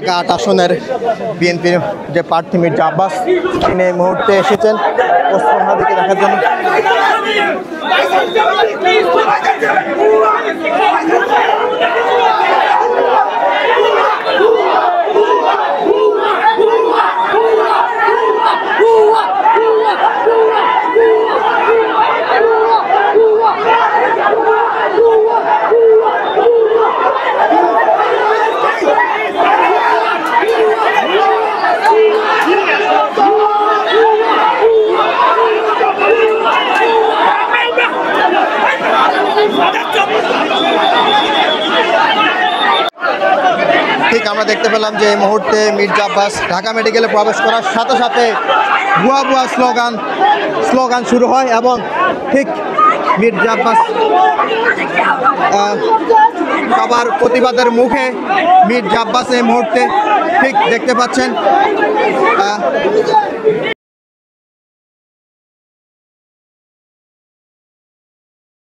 ঢাকা ৮ আসনের বিএনপির যে প্রার্থী মির্জা আব্বাস, তিনি এই মুহূর্তে এসেছেন ওসমান হাদিকে দেখার জন্য। ঠিক আমরা দেখতে পেলাম যে এই মুহূর্তে মির্জা আব্বাস ঢাকা মেডিকেলে প্রবেশ করার সাথে সাথে ভুয়া ভুয়া স্লোগান শুরু হয় এবং ঠিক মির্জা আব্বাস সবার প্রতিবাদের মুখে মির্জা আব্বাস এই মুহূর্তে ঠিক দেখতে পাচ্ছেন